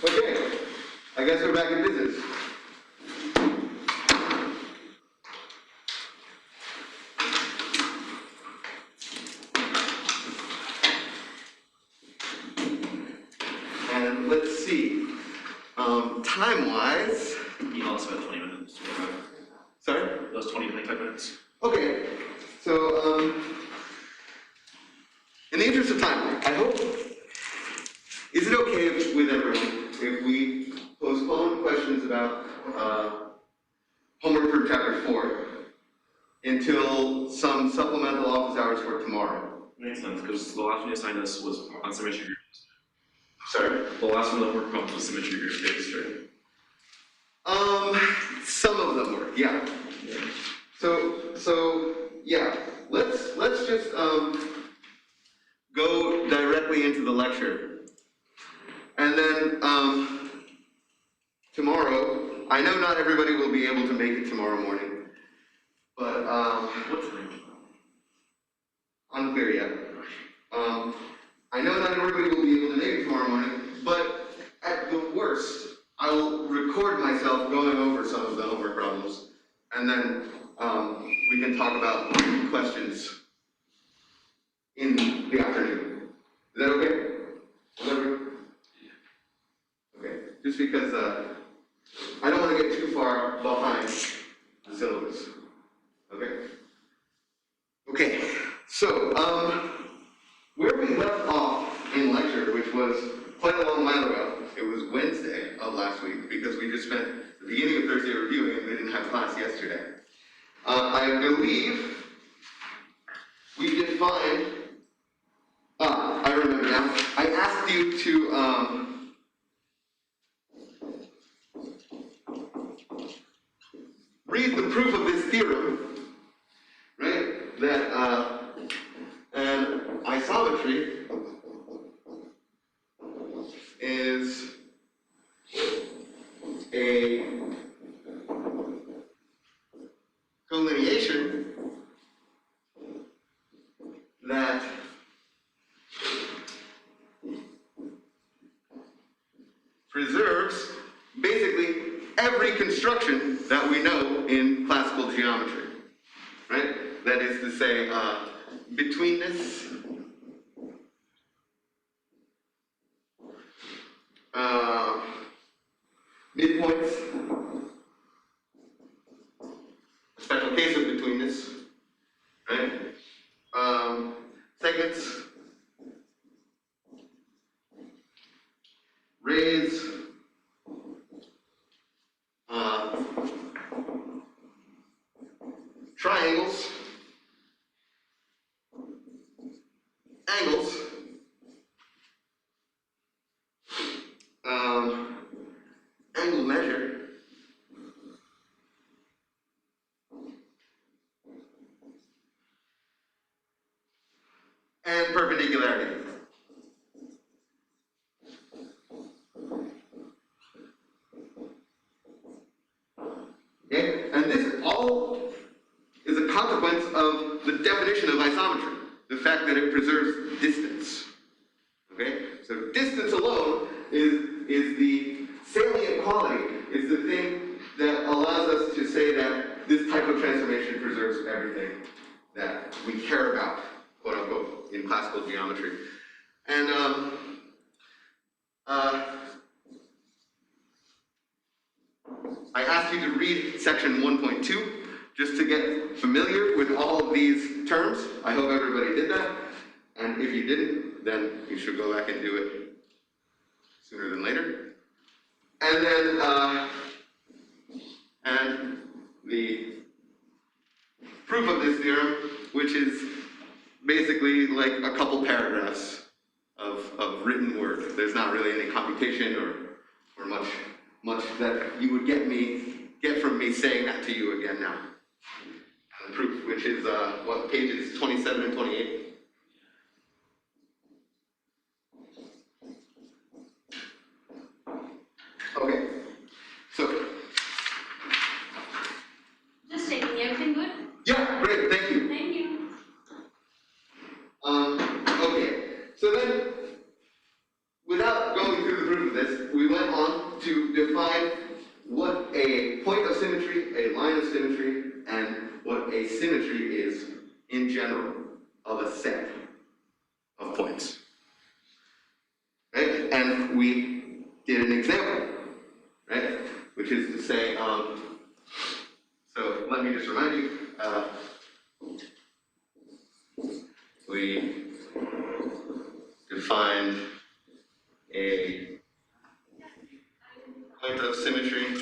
Okay, I guess we're back in business. And let's see, time-wise. You also have 20 minutes. Sorry? Those 25 minutes. Okay, so in the interest of time, I hope, is it okay with everyone if we postpone questions about homework for chapter 4 until some supplemental office hours for tomorrow? Makes sense, because the last one you assigned us was on symmetry. Sorry? The last one that worked on was symmetry group space, right? Some of them were, yeah. So yeah, let's just go directly into the lecture. And then tomorrow, I know not everybody will be able to make it tomorrow morning, but What time? unclear yet. I know not everybody will be able to make it tomorrow morning, but at the worst, I'll record myself going over some of the homework problems, and then we can talk about questions in the afternoon. Is that okay? Is that okay? Okay, just because I don't want to get too far behind the syllabus. Okay? Okay, so where we left off in lecture, which was quite a long while ago, it was Wednesday of last week, because we just spent the beginning of Thursday reviewing and we didn't have class yesterday. I believe we defined, I remember now, I asked you to read the proof of this theorem, right? That an isometry is a collineation that preserves basically every construction that we know in classical geometry, right? That is to say, betweenness, midpoints, a special case of betweenness, right? Segments, rays, triangles, angles, angle measure, and perpendicularity. Okay? And this all is a consequence of the definition of isometry, the fact that it preserves distance. Okay? So distance alone is the salient quality, is the thing that allows us to say that this type of transformation preserves everything that we care about, quote unquote, in classical geometry. And I asked you to read section 1.2 just to get familiar with all of these terms. I hope everybody did that. And if you didn't, then you should go back and do it sooner than later. And then, and the proof of this theorem, which is basically like a couple paragraphs of written word. There's not really any computation or much that you would get from me saying that to you again now. The proof, which is what, pages 27 and 28. Okay, so. Just checking, everything good? Yeah, great, thank you. Thank you. Okay, so then, without going through the proof of this, we went on a symmetry is in general of a set of points. Right? And we did an example, right? Which is to say, so let me just remind you, we defined a point of symmetry,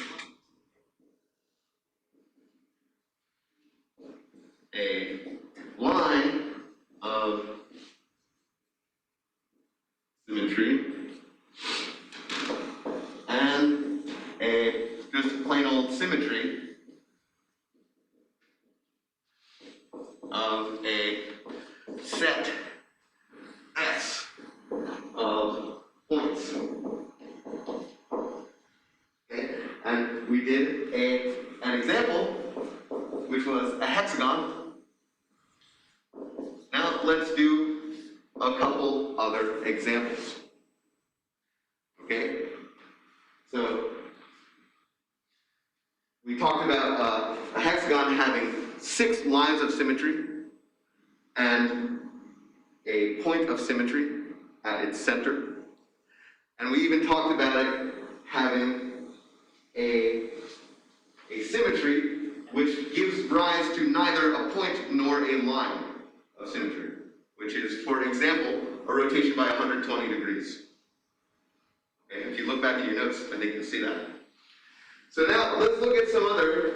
a line of symmetry, and a just plain old symmetry of a set S of points. Okay, and we did an example, which was a hexagon. Now let's do a couple other examples. Okay, so we talked about a hexagon having 6 lines of symmetry and a point of symmetry at its center. And we even talked about it having a symmetry which gives rise to neither a point nor a line of symmetry, which is, for example, a rotation by 120 degrees. Okay, if you look back at your notes, I think you'll see that. So now let's look at some other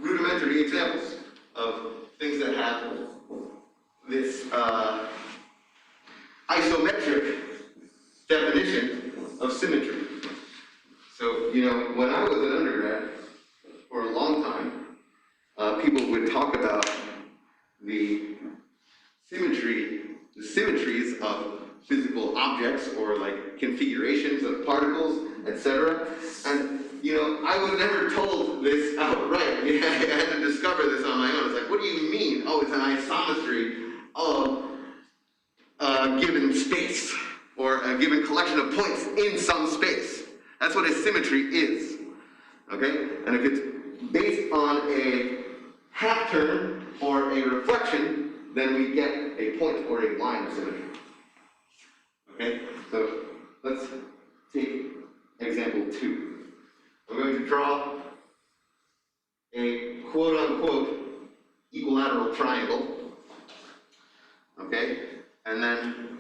rudimentary examples of things that have this isometric definition of symmetry. So, you know, when I was an undergrad, for a long time, people would talk about the symmetries of physical objects or like configurations of particles, etc. And, you know, I was never told this outright. I had to discover this on my own. It's like, what do you mean? Oh, it's an isometry of a given space or a given collection of points in some space. That's what a symmetry is. Okay? And if it's based on a half turn or a reflection, then we get a point or a line of symmetry. Okay? So let's take example 2. I'm going to draw a quote-unquote equilateral triangle. Okay? And then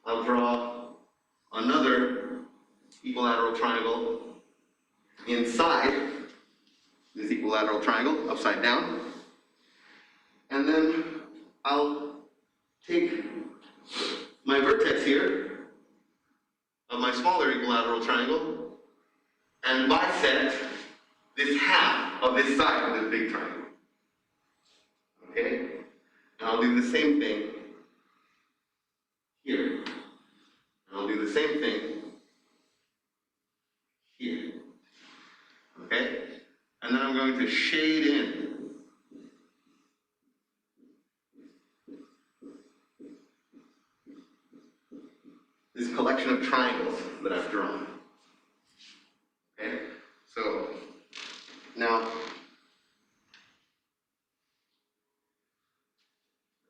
I'll draw another equilateral triangle inside this equilateral triangle, upside down. And then I'll take my vertex here of my smaller equilateral triangle and bisect this half of this side of this big triangle. Okay? And I'll do the same thing here. And I'll do the same thing here. Okay? And then I'm going to shade in this collection of triangles that I've drawn. Okay? So, now,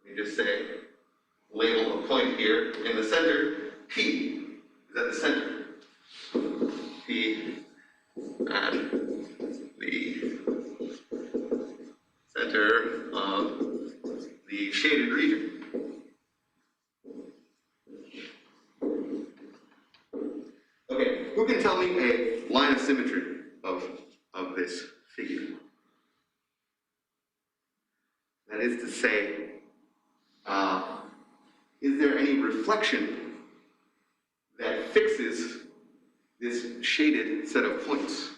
let me just say, label a point here in the center. P is at the center. P at the center of the shaded region. Okay, who can tell me a line of symmetry of this figure? That is to say, is there any reflection that fixes this shaded set of points?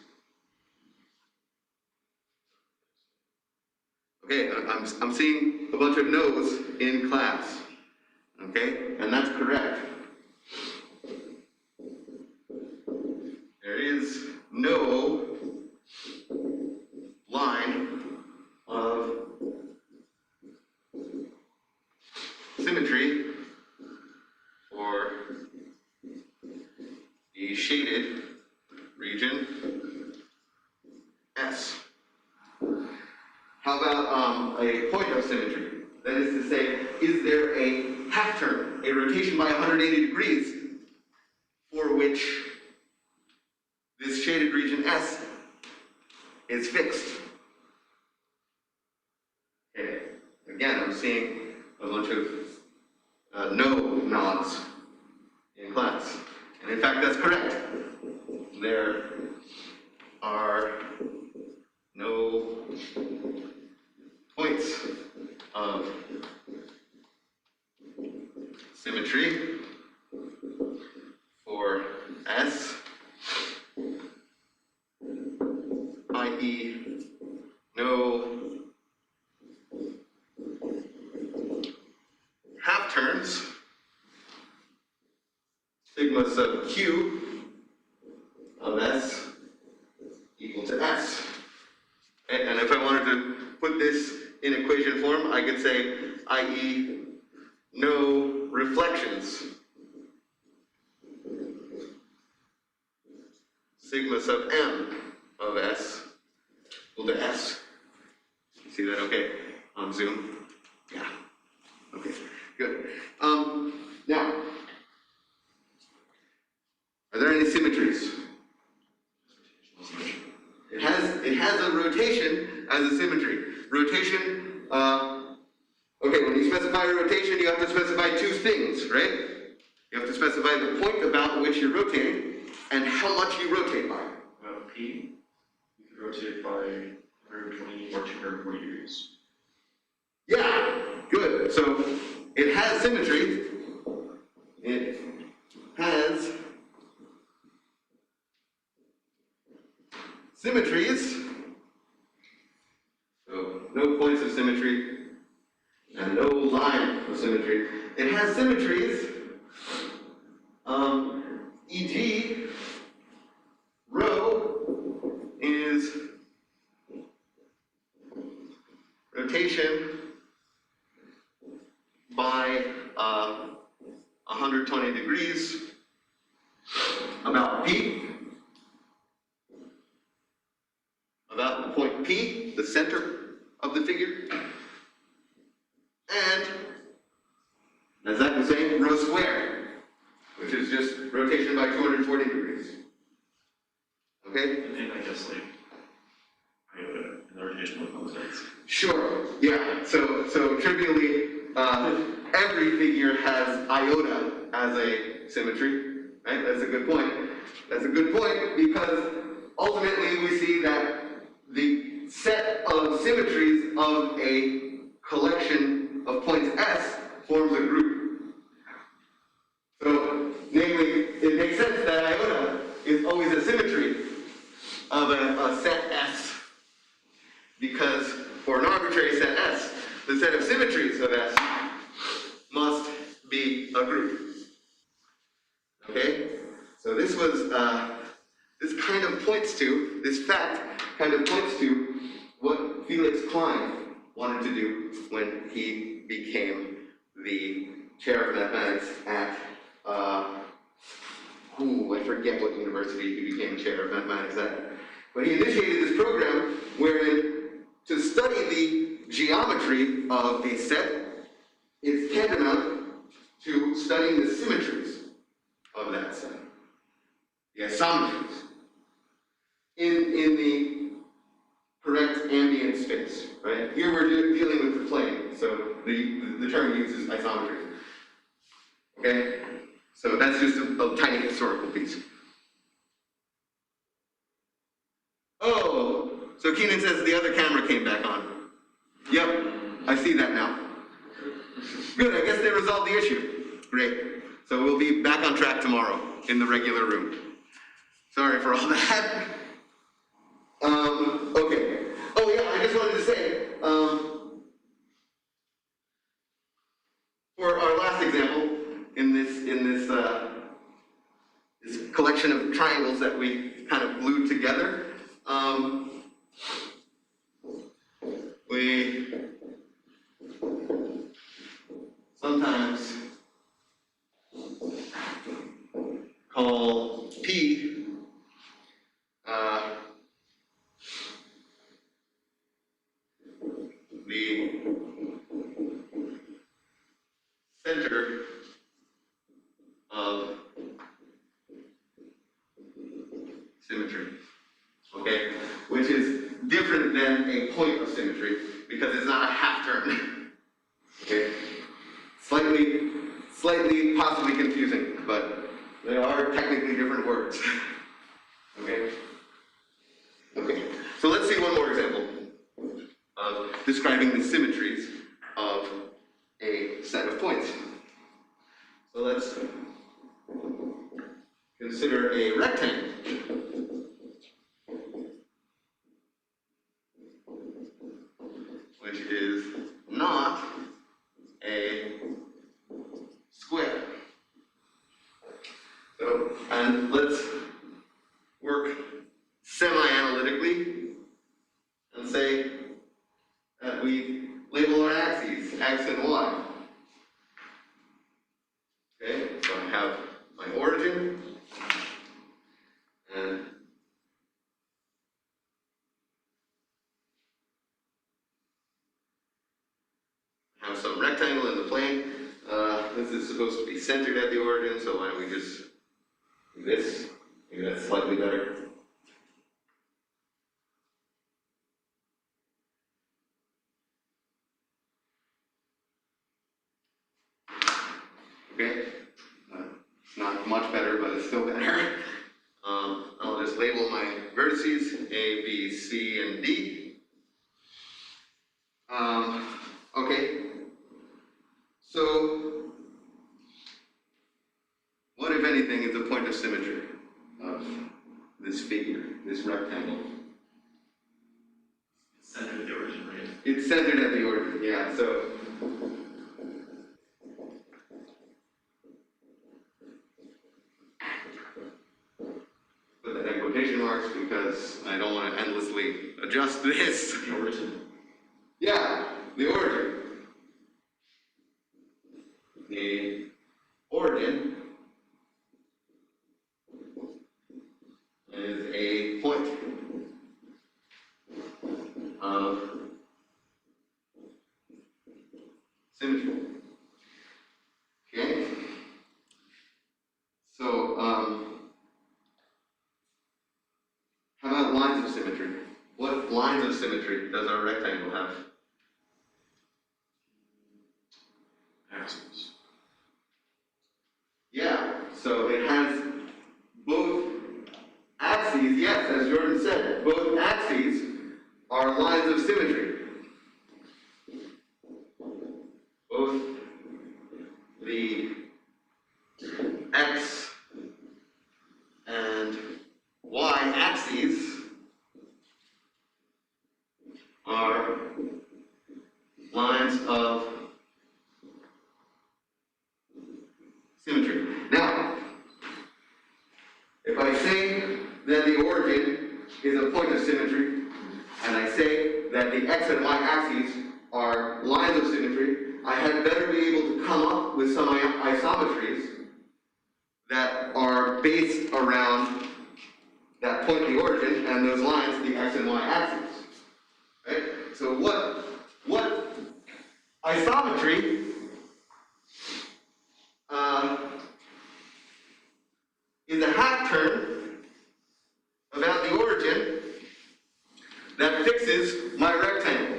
Okay, I'm seeing a bunch of no's in class. Okay, and that's correct. There is no line of symmetry for the shaded region S. How about a point of symmetry. That is to say, is there a half turn, a rotation by 180 degrees, for which this shaded region S is fixed? Okay, again, I'm seeing a bunch of no nods in class. And in fact, that's correct. There are no points of symmetry for S, i.e. no half turns, sigma sub q of S equal to S. And if I wanted to put this in equation form, I could say, i.e. no reflections, sigma sub m of S equal to S. See that okay on Zoom? Yeah. Okay, good. Now, are there any symmetries? It has a rotation as a symmetry. Rotation, okay, when you specify a rotation, you have to specify two things, right? You have to specify the point about which you're rotating and how much you rotate by. P, you could rotate by 120 or 240 degrees. Yeah, good. So it has symmetry. It has symmetries. So no points of symmetry and no line of symmetry. It has symmetries, e.g. rho is rotation by 120 degrees about P, about the point P, the center of the figure, and as Zach was saying, rho squared, which is just rotation by 240 degrees. Okay? And I guess like iota in the rotational context. Sure, yeah. So trivially, every figure has iota as a symmetry, right? That's a good point. That's a good point because ultimately we see that the set of symmetries of a collection of points S forms a group. So, namely, it makes sense that iota is always a symmetry of a set S, because for an arbitrary set S, the set of symmetries of S must be a group. Okay? So this was, this kind of points to, this fact kind of points to what Felix Klein wanted to do when he became the chair of mathematics at, I forget what university he became chair of mathematics at. But he initiated this program wherein to study the geometry of a set is tantamount to studying the symmetries of that set, the isometries, in the correct ambient space, right? Here we're dealing with the plane, so the term uses isometry. Okay? So that's just a tiny historical piece. Oh, so Keenan says the other camera came back on. Yep, I see that now. Good, I guess they resolved the issue. Great. So we'll be back on track tomorrow in the regular room. Sorry for all that. Okay. Oh yeah, I just wanted to say, for our last example, in this collection of triangles that we kind of glued together, we sometimes call P the symmetry. Okay? Which is different than a point of symmetry because it's not a half turn. Okay? Slightly possibly confusing, but they are technically different words. Okay? Okay. So let's see one more example of describing the symmetries of a set of points. So let's consider a rectangle. Which is not a square. So, and let's work semi-analytically and say that we label our axes, x and y. Okay, so I have my origin, and I have some rectangle in the plane. This is supposed to be centered at the origin, so why don't we just do this? Maybe that's slightly better. Okay, it's not much better, but it's still better. I'll just label my vertices A, B, C, and D. Okay, so what, if anything, is the point of symmetry of this figure, this rectangle? It's centered at the origin, right? It's centered at the origin, yeah, so. Put that in quotation marks because I don't want to endlessly adjust this. The origin. Yeah, the origin. The origin is a point of symmetry. Okay? So, how about lines of symmetry? What lines of symmetry does our rectangle have? Axes. Yeah, so it has both axes, yes, as Jordan said, both axes are lines of symmetry. Both the x and y axes are lines of symmetry. Now, if I say that the origin is a point of symmetry, and I say that the x and y axes are lines of symmetry, I had better be able to come up with some isometries that are based around that point, the origin, and those lines, the x and y axes. Right? So what isometry is a half turn about the origin that fixes my rectangle?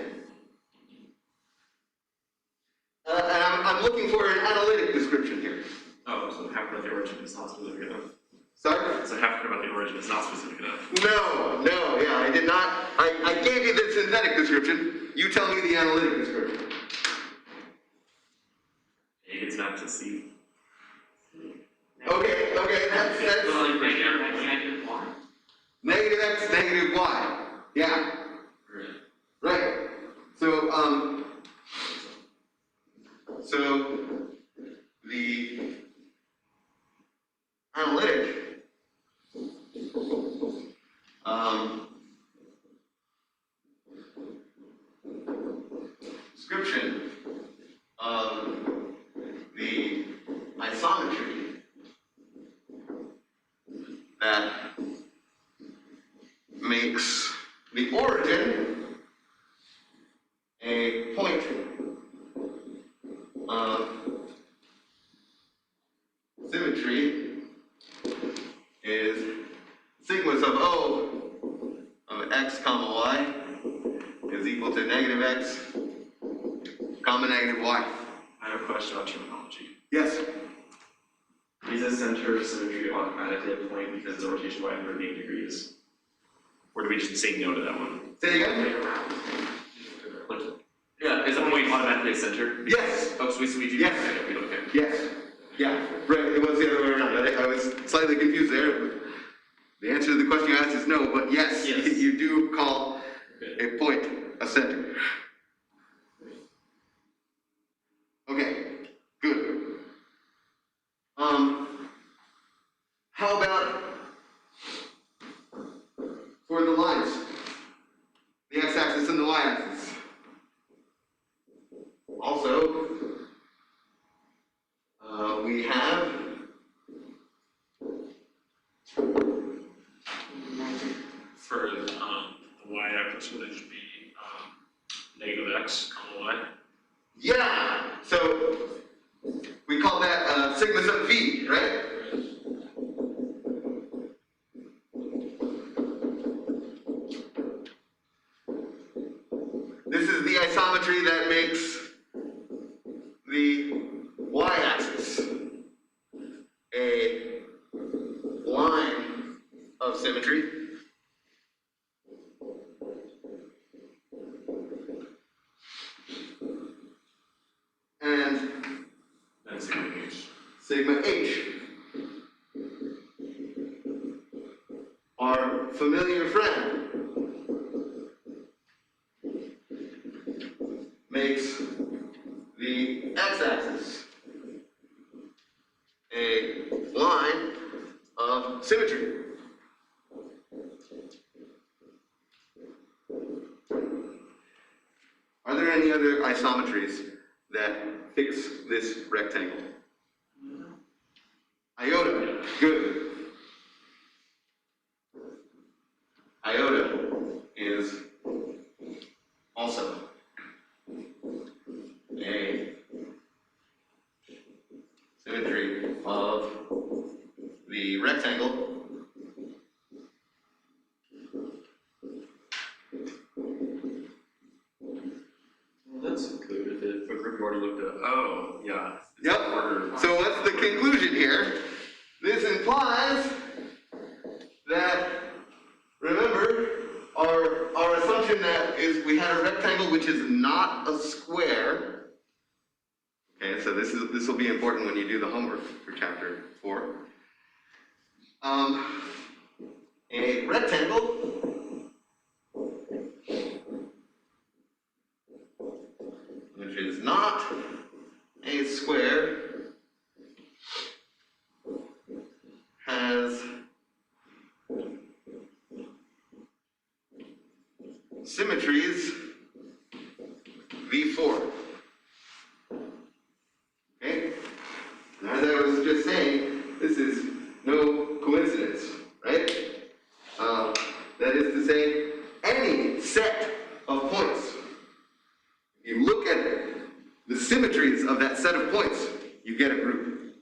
And I'm looking for an analytic description here. Oh, so half about the origin is not specific enough. Sorry? So half about the origin is not specific enough. No, yeah, I did not. I gave you the synthetic description. You tell me the analytic description. A gets mapped to C. Okay, that's negative x, negative y. Yeah, right. So, so the analytic description of the isometry that makes the origin a point of symmetry is sigma sub O negative x, comma negative y. I have a question about terminology. Yes? Is a center of symmetry automatically a point because the rotation by 180 degrees? Or do we just say no to that one? Say again? Like, yeah, is a point automatically a center? Yes. Oh, so we do. Yes. Okay. Yes. Yeah, right, it was the other way around. I was slightly confused there. But the answer to the question you asked is no, but yes, Yes. you do call a point a center. Okay, good. How about for the lines? The x-axis and the y-axis. Also, we have For the y-axis, would it just be negative x, comma y? yeah. So we call that sigma sub v, right? This is the isometry that makes the y-axis a line of symmetry. And Then sigma h. sigma h, our familiar friend, makes the x-axis a line of symmetry. Are there any other isometries that fix this rectangle? Iota, good. Iota is also a symmetry of the rectangle. Well, that's good if a group already looked at. Oh, yeah. It's Yep. harder. So what's the conclusion here? This implies that, remember, our assumption that is we had a rectangle which is not a square. Okay, so this will be important when you do the homework for chapter 4. A rectangle which is not a square has symmetries V4. Okay? And as I was just saying, this is no coincidence, right? That is to say, any set of points, if you look at the symmetries of that set of points, you get a group.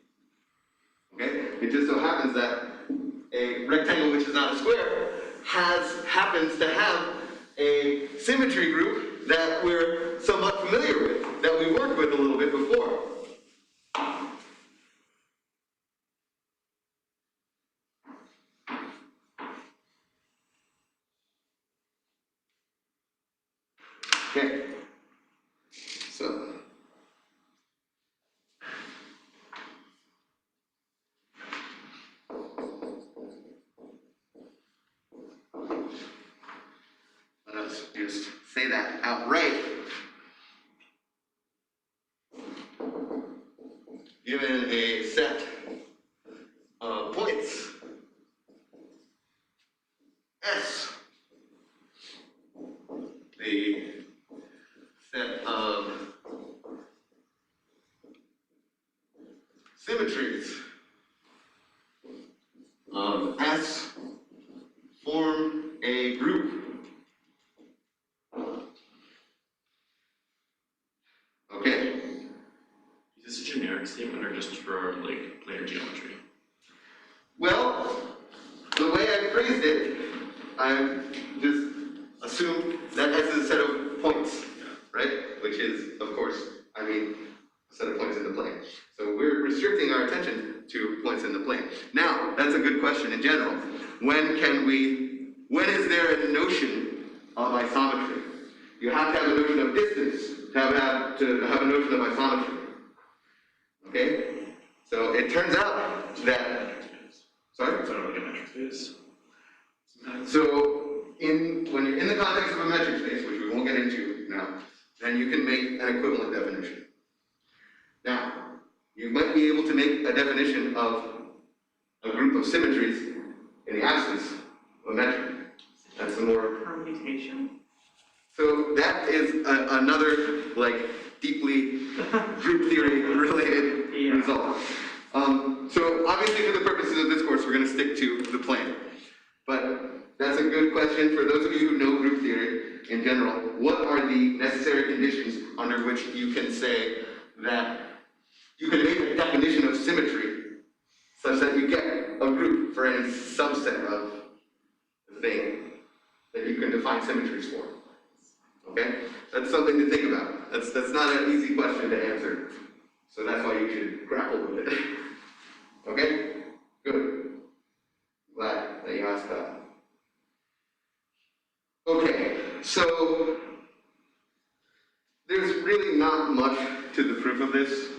Okay? It just so happens that a rectangle which is not a square happens to have a symmetry group that we're somewhat familiar with, that we worked with a little bit before. Okay. So let's just say that outright. Given a set of points, S, the set of symmetries of S form a group. Okay. Is this a generic statement or just for like planar geometry? Well, the way I phrased it, I just assumed that S is a set of points, right? Which is, of course, a set of points in the plane. So we're restricting our attention to points in the plane. Now, that's a good question in general. When is there a notion of isometry? You have to have a notion of distance to have a notion of isometry. Okay? So it turns out that, sorry? So I don't like a metric space. Sometimes. So when you're in the context of a metric space, which we won't get into now, then you can make an equivalent definition. Now, you might be able to make a definition of a group of symmetries in the absence of a metric. That's the more Permutation. So that is another, deeply group theory related result. So obviously for the purposes of this course, we're going to stick to the plane. But that's a good question for those of you who know group theory in general. What are the necessary conditions under which you can say that you can make a definition of symmetry such that you get a group for any subset of the thing that you can define symmetries for? Okay? That's something to think about. That's not an easy question to answer. So that's why you should grapple with it. Okay? Good. Glad that you asked that. Okay, so there's really not much to the proof of this.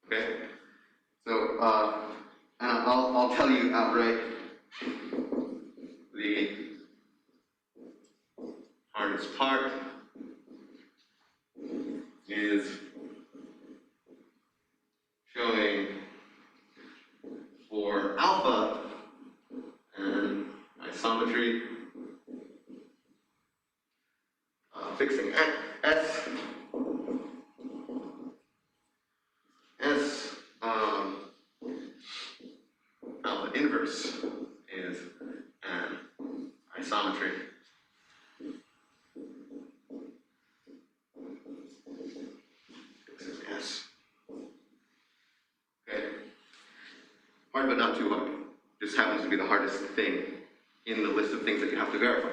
Okay? So, and I'll tell you outright, the hardest part is showing for alpha and isometry, fixing S, alpha inverse is an isometry. Fixing S. Okay. Hard but not too hard. Just happens to be the hardest thing in the list of things that you have to verify.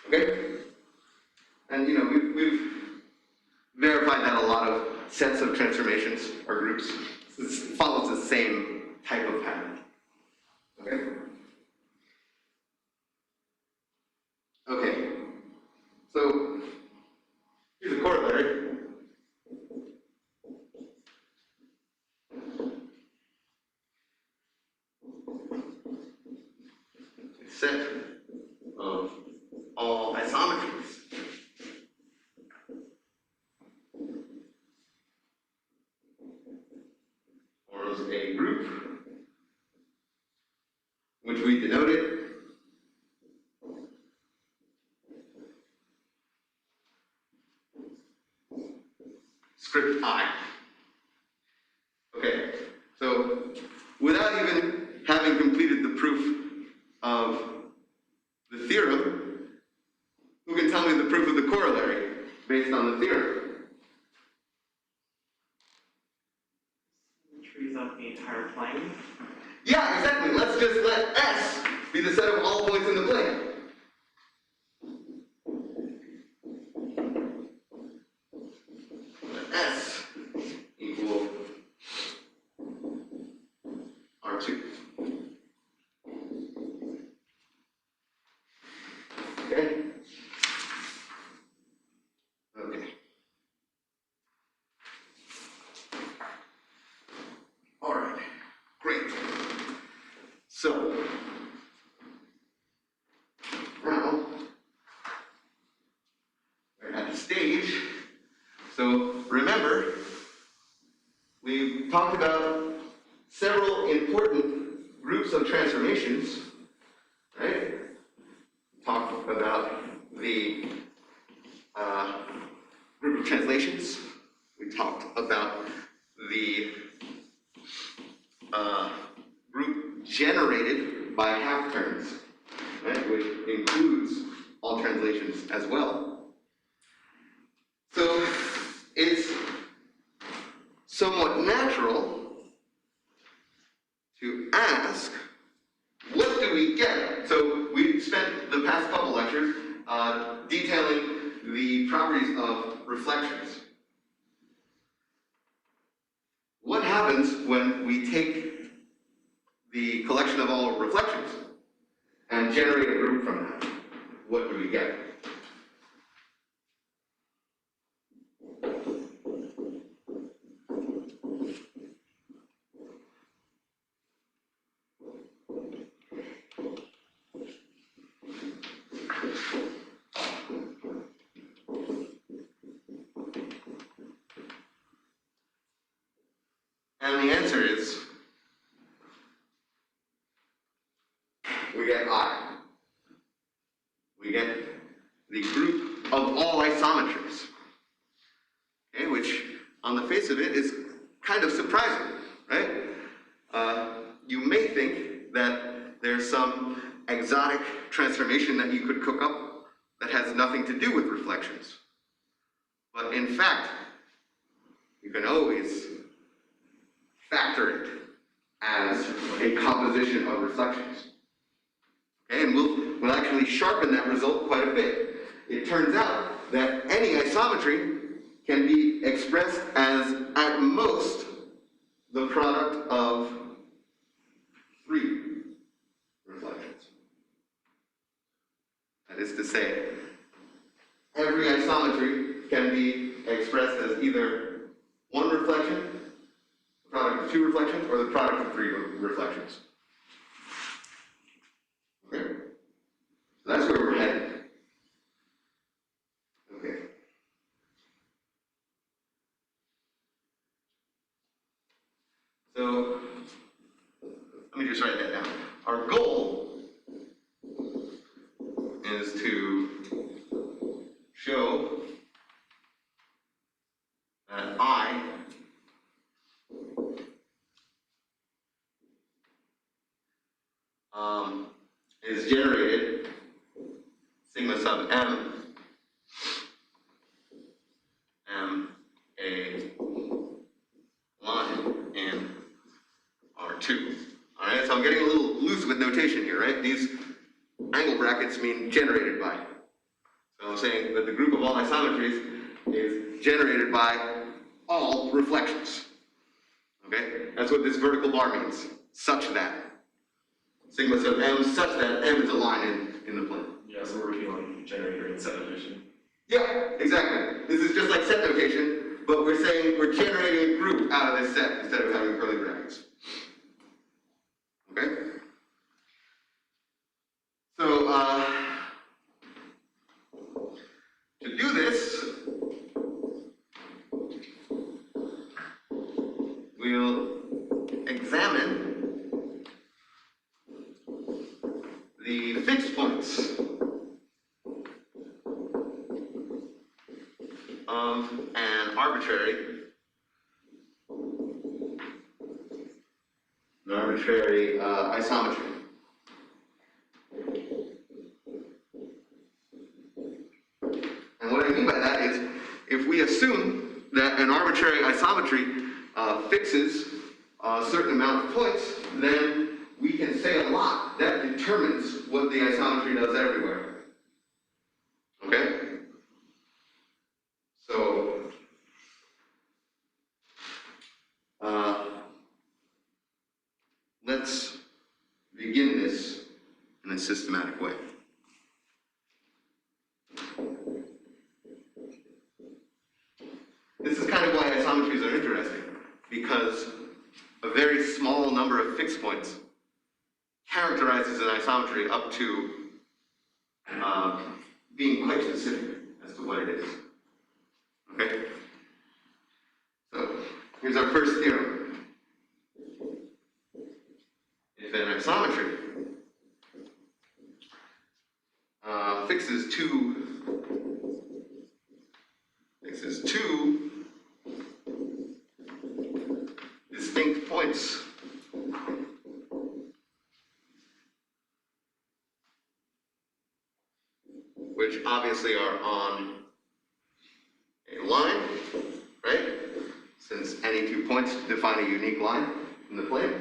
Okay? And we've verified that a lot of sets of transformations or groups follows the same type of pattern. Okay? Okay. So here's a corollary. Set of all isometries forms a group which we denoted script I. Okay, so without even having completed the proof of the theorem, who can tell me the proof of the corollary based on the theorem? Trees up the entire plane. Yeah, exactly. Let's just let S be the set of all points in the plane. Let S equal R2. Okay? Okay. All right. Great. So, now, we're at the stage. So, remember, we talked about several important groups of transformations, right? Talked about the group of translations. We talked about the group generated by half turns, right, which includes all translations as well. So it's somewhat natural reflections. What happens when we take the collection of all reflections and generate a group from that? What do we get? And the answer is, we get I. We get the group of all isometries. Okay, which on the face of it is kind of surprising, right? You may think that there's some exotic transformation that you could cook up that has nothing to do with reflections. But in fact, you can always factor it as a composition of reflections. Okay, and we'll actually sharpen that result quite a bit. It turns out that any isometry can be expressed as, at most, the product of 3 reflections. That is to say, every isometry can be expressed as either 1 reflection, the product of 2 reflections, or the product of 3 reflections. Okay? So that's where we're headed. Okay. So, let me just write that down. Our goal is to show that I is generated sigma sub m a line in R2. Alright, so I'm getting a little loose with notation here, right? These angle brackets mean generated by. So I'm saying that the group of all isometries is generated by all reflections. Okay? That's what this vertical bar means. Such that. Sigma sub m such that m is a line in the plane. Yeah, so we're working on generator and set notation. Yeah, exactly. This is just like set notation, but we're saying we're generating a group out of this set instead of having curly brackets. Okay? So, to do this, we'll examine the fixed points of an arbitrary isometry. And what I mean by that is, if we assume that an arbitrary isometry fixes a certain amount of points, then we can say a lot that determines what the isometry does everywhere. Okay? So, let's begin this in a systematic way. This is kind of why isometries are interesting, because a very small number of fixed points characterizes an isometry up to being quite specific as to what it is. Okay? So, here's our first theorem. If an isometry fixes two distinct points which obviously are on a line, right? Since any 2 points define a unique line in the plane.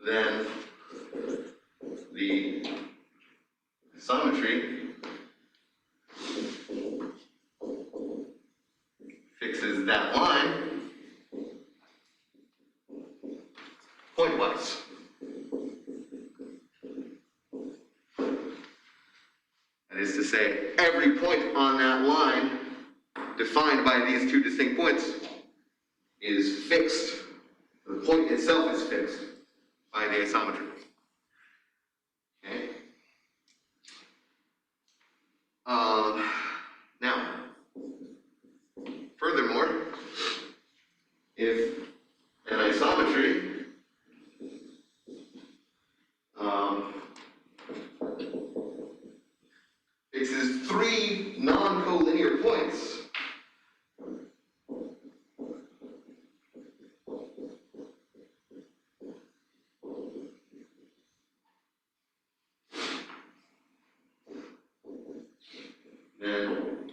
Then the say every point on that line defined by these two distinct points is fixed. The point itself is fixed by the isometry. Okay. Now, furthermore, if an isometry fixes three non-collinear points, then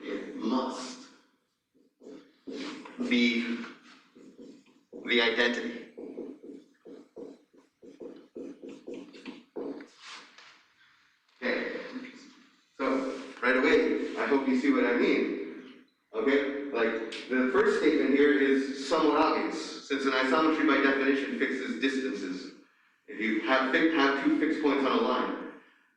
it must be the identity. Okay, so right away, I hope you see what I mean. Okay, like the first statement here is somewhat obvious, since an isometry by definition fixes distances. If you have two fixed points on a line,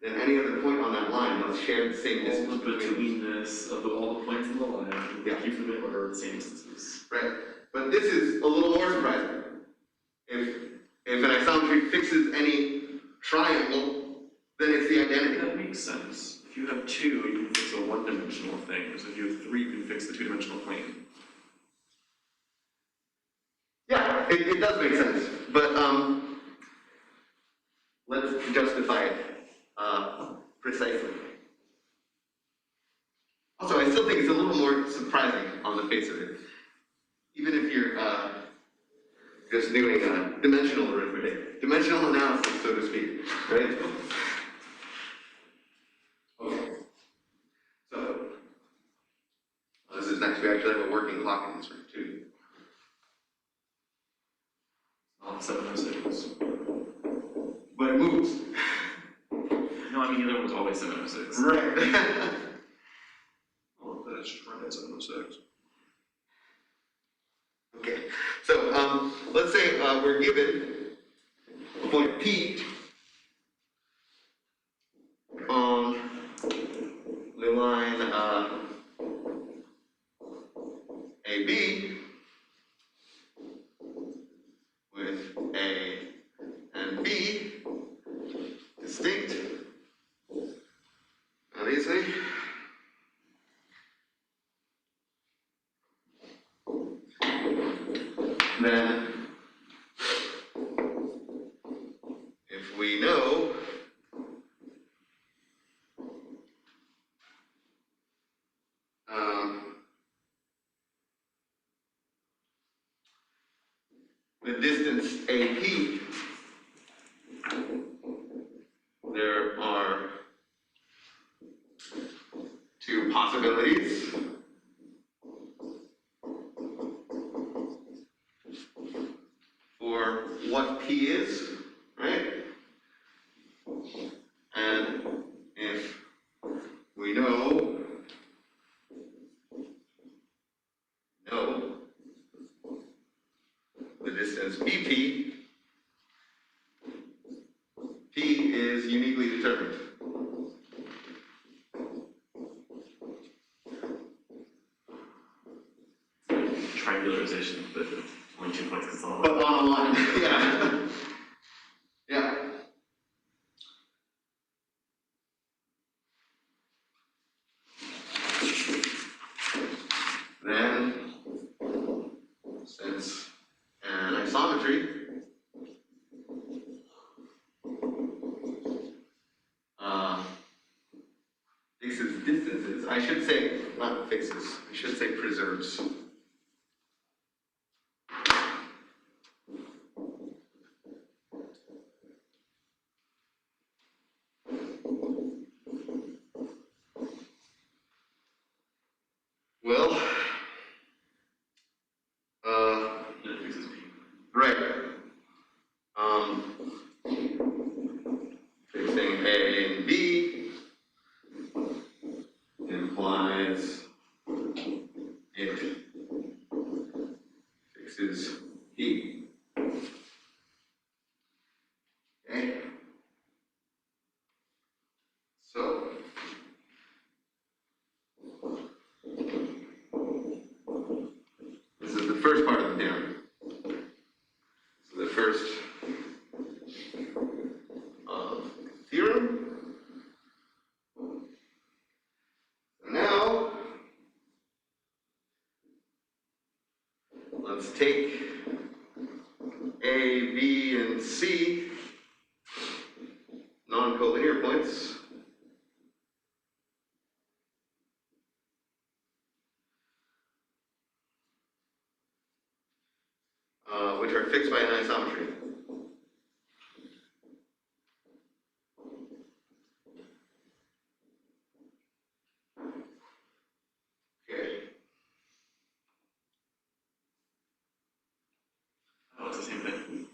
then any other point on that line must share the same distance All the betweenness of all the points in the line, Yeah. keep them in order, the same distances. Right, but this is a little more surprising. If an isometry fixes any triangle, then it's the identity. That makes sense. If you have two, you can fix a one-dimensional thing, so if you have three, you can fix the two-dimensional plane. Yeah, it does make sense, but let's justify it precisely. Also, I still think it's a little more surprising on the face of it, even if you're just doing dimensional arithmetic, dimensional analysis, so to speak, right? Okay. So this is next. We actually have a working clock in this room too. 706. But it moves. No, I mean, the other one was always 706. Right. Well, then it's just right at 706. Okay, so let's say we're given a point P on the line AB with A and B distinct, obviously. Then, if we know the distance AP, there are two possibilities. For what P is, right? And if we know the distance BP, P is uniquely determined. Triangularization, but only 2 points is all. But on a line, yeah. Yeah. Then, since an isometry fixes distances, I should say, not fixes, I should say preserves. Well, It fixes P. right. Fixing A and B implies it fixes P. Okay? So, let's take A, B, and C, non-collinear points. Which are fixed by an isometry. Okay. Oh, it's the same thing.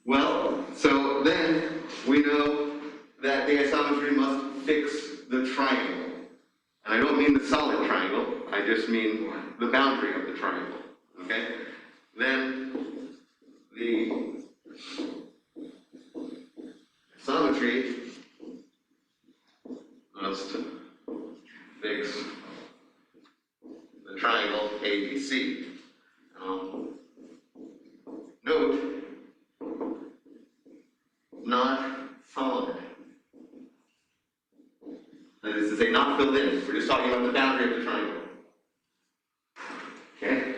Well, so then we know that the isometry must fix the triangle. And I don't mean the solid triangle, I just mean the boundary of the triangle. Okay? Then the isometry must fix the triangle ABC. Note, not solid. That is to say, not filled in. We're just talking about the boundary of the triangle. Okay?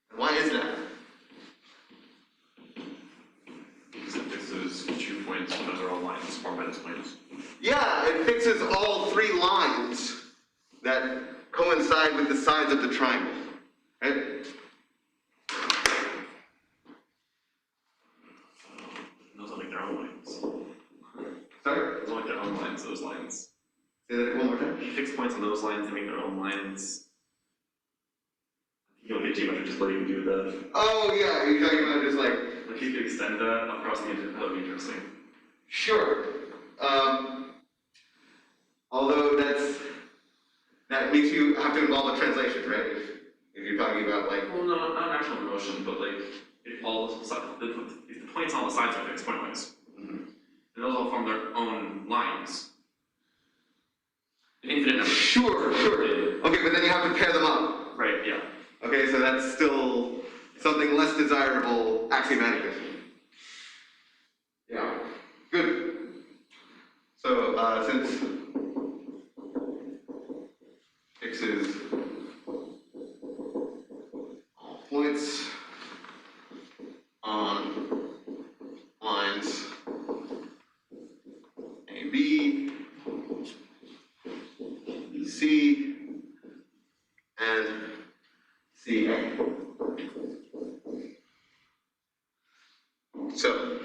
And why is that? Because it fixes 2 points when those are all lines, formed by those points. Yeah, it fixes all three lines that coincide with the sides of the triangle. Right? Those are like their own lines. Sorry? Those are like their own lines, those lines. Say that one more time. You fix points on those lines and make their own lines. You don't get too much, which is what you can do with the. Oh yeah, you're talking about just like, If you could extend that across the internet, that would be interesting. sure. Although that makes you have to involve a translation, right? If you're talking about like, Well, no, not an actual motion, but like, if all the, if the points on the sides are fixed point-wise, then those all form their own lines. An infinite number. sure. Okay, but then you have to pair them up. Right, yeah. Okay, so that's still something less desirable axiomatically. Yeah, good. So, since fixes all points on lines AB, BC, and CA. So,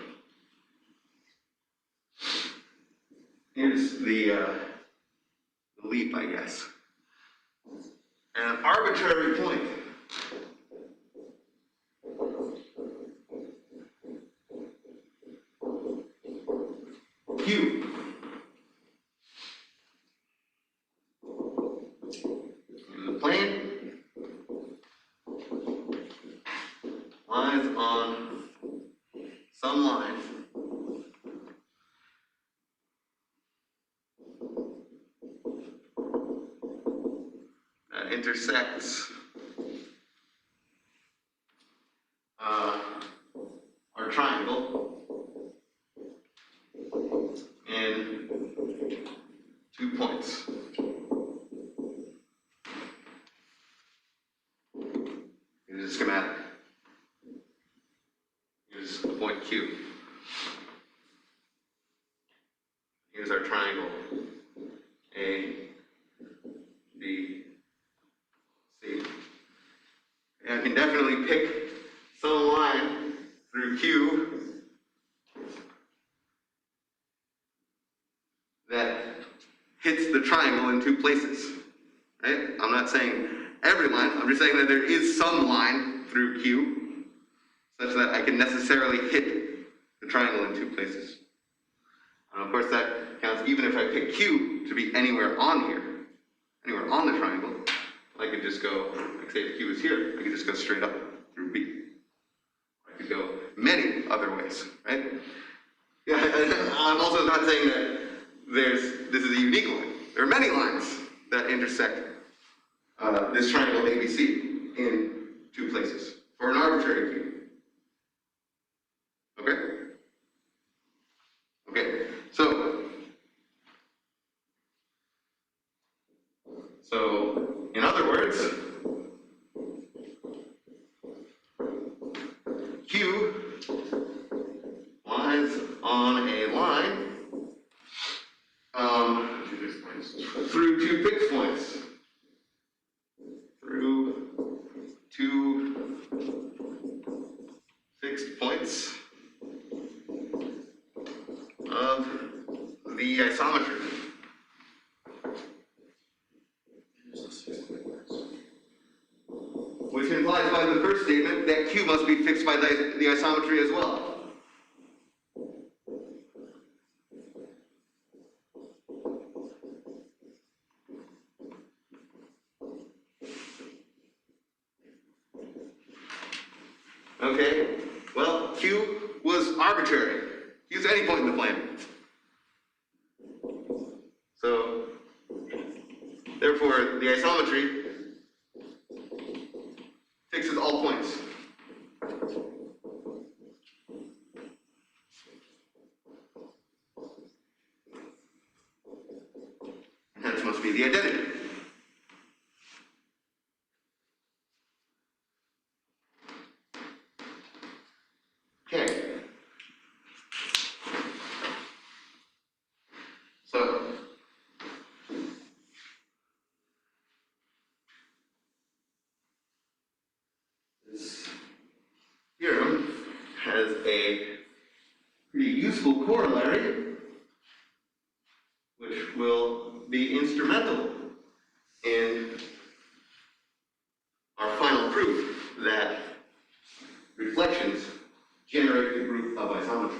here's the leap, I guess. An arbitrary point Q in the plane lies on some line that intersects our triangle in 2 points. Here's a schematic. Here's the point Q. Here's our triangle. A, B, C. And I can definitely pick some line through Q that hits the triangle in 2 places. Right? I'm not saying every line, I'm just saying that there is some line through Q such that I can necessarily hit the triangle in 2 places. And of course that counts even if I pick Q to be anywhere on here, anywhere on the triangle. I could just go, like say if Q is here, I could just go straight up through B. I could go many other ways, right? Yeah, I'm also not saying that this is a unique line. There are many lines that intersect this triangle ABC in 2 places for an arbitrary Q. Okay? Okay, so of the isometry. Which implies by the first statement that Q must be fixed by the isometry as well. Okay, well, Q was arbitrary. Use any point in the plane. So, therefore, the isometry fixes all points. Hence must be the identity. Okay. So, this theorem has a pretty useful corollary, which will be instrumental in our final proof that reflections generate the group of isometries.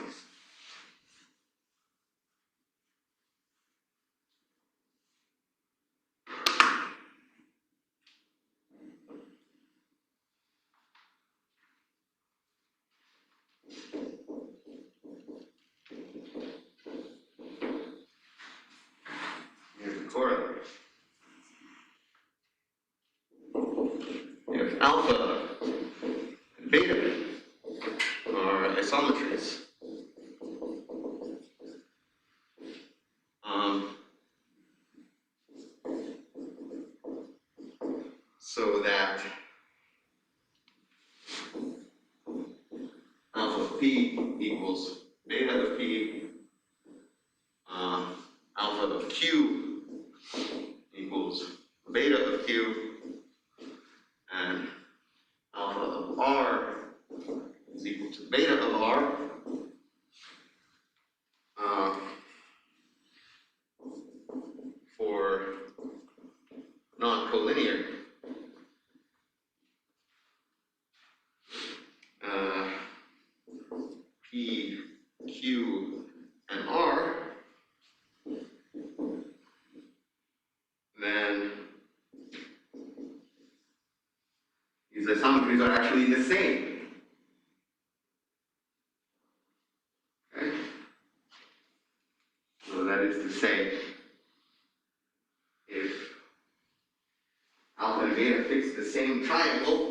Here's the corollary. If alpha and beta are isometries, so that alpha of p equals beta of p, alpha of q equals beta of q, and alpha of r is equal to beta of r. For non-collinear, P, Q, and R, then these isometries are actually the same. Okay? So that is to say, if alpha and beta fix the same triangle,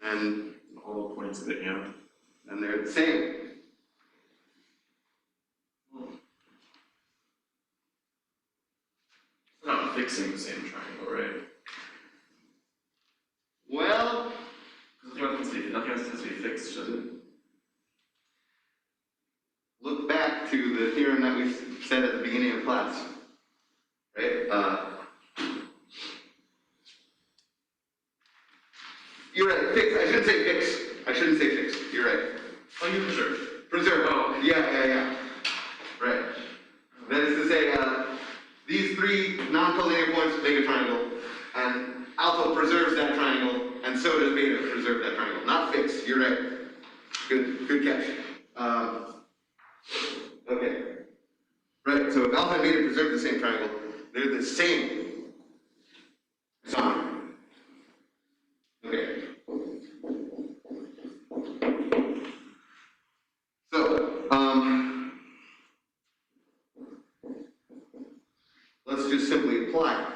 then All the points at the end. they're the same. It's not fixing the same triangle, right? Well, Nothing else has to be fixed, does it? look back to the theorem that we said at the beginning of class. Right? You're right, fix. I shouldn't say fix. I shouldn't say fix. You're right. Oh, you preserve. Preserve. Oh. Yeah. Right. That is to say, these three non-collinear points make a triangle, and alpha preserves that triangle, and so does beta preserve that triangle. Not fix. You're right. Good catch. Okay. Right. So if alpha and beta preserve the same triangle, they're the same isometry. Okay. So, let's just simply apply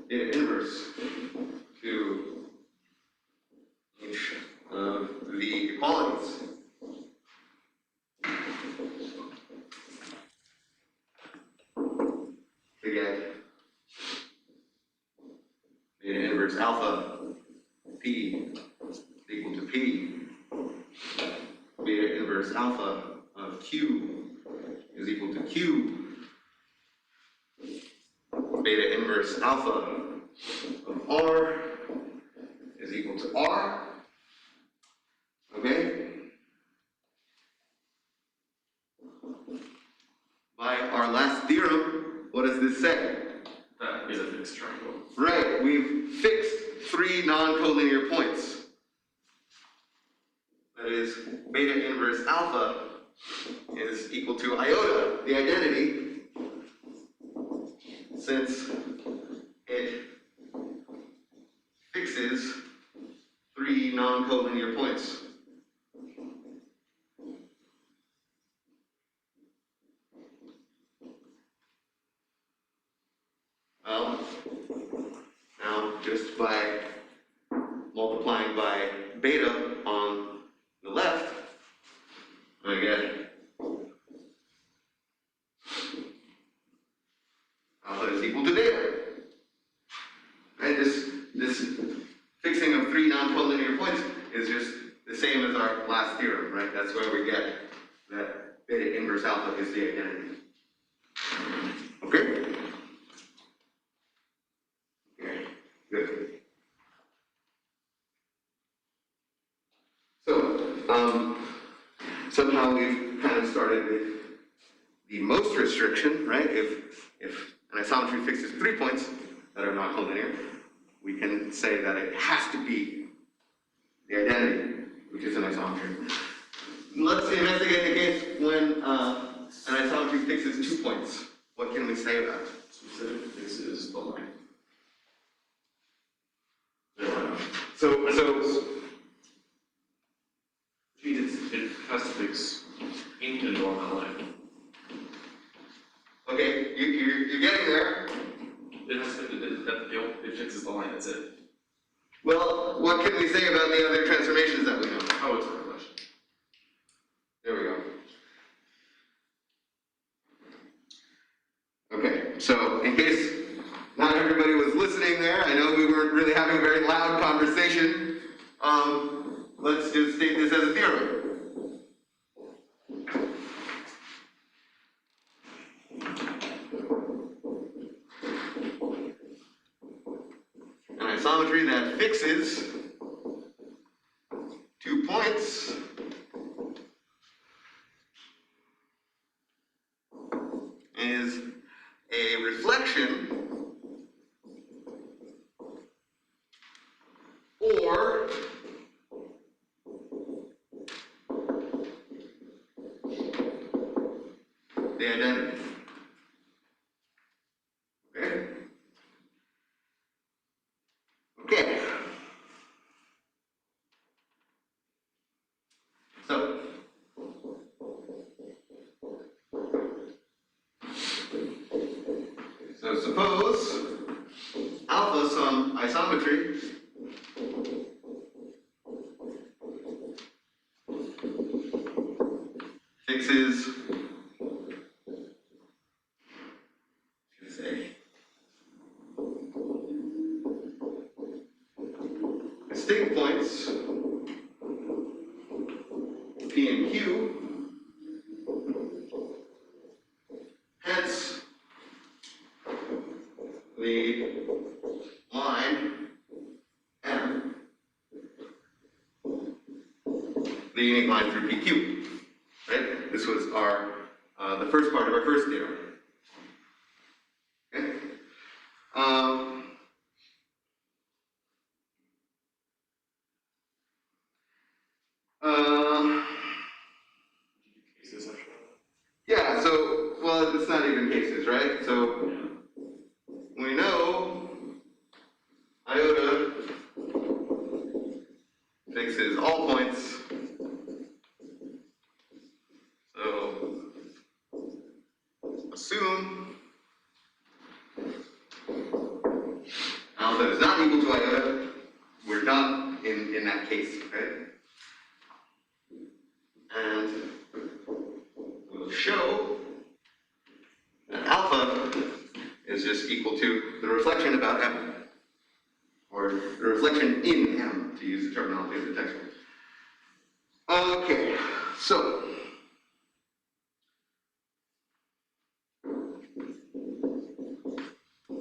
beta inverse to each of the equalities. To get beta inverse alpha p equal to p, beta inverse alpha of q is equal to q, beta inverse alpha of r is equal to r. Okay? our last theorem, what does this say? That is a fixed triangle. Right, we've fixed 3 non-collinear points. That is, beta inverse alpha is equal to iota, the identity, since it fixes 3 non-collinear points. Well, now just by multiplying by beta on the left, I get alpha is equal to beta. And this fixing of 3 non-collinear points is just the same as our last theorem, right? That's where we get that beta inverse alpha is the identity. Okay? Okay, good. So, somehow we've kind of started with the most restriction, right? If an isometry fixes 3 points that are not collinear, we can say that it has to be the identity, which is an isometry. Let's investigate the case when an isometry fixes 2 points. What can we say about it? Specific fixes the line. So It has to fix anything along that line. okay, you're getting there. It has to, it fixes the line, that's it. Well, what can we say about the other transformations that we know? Oh, it's a regression. There we go. Okay, so in case not everybody was listening there, I know we weren't really having a very loud conversation. Let's just state this as a theorem. An isometry that fixes 2 points is a reflection or the identity. Okay? Okay. So suppose alpha some isometry fixes, let's say, distinct points P and Q, hence the line M, the unique line through PQ, right? This was our the first part of our first theorem. Okay. Cases actually. Yeah, so, well, it's not even cases, right? So, we know iota fixes all points. So, assume alpha is not equal to iota. We're not in that case, right? And we'll show that alpha is just equal to the reflection about M, or the reflection in M, to use the terminology of the textbook. Okay, so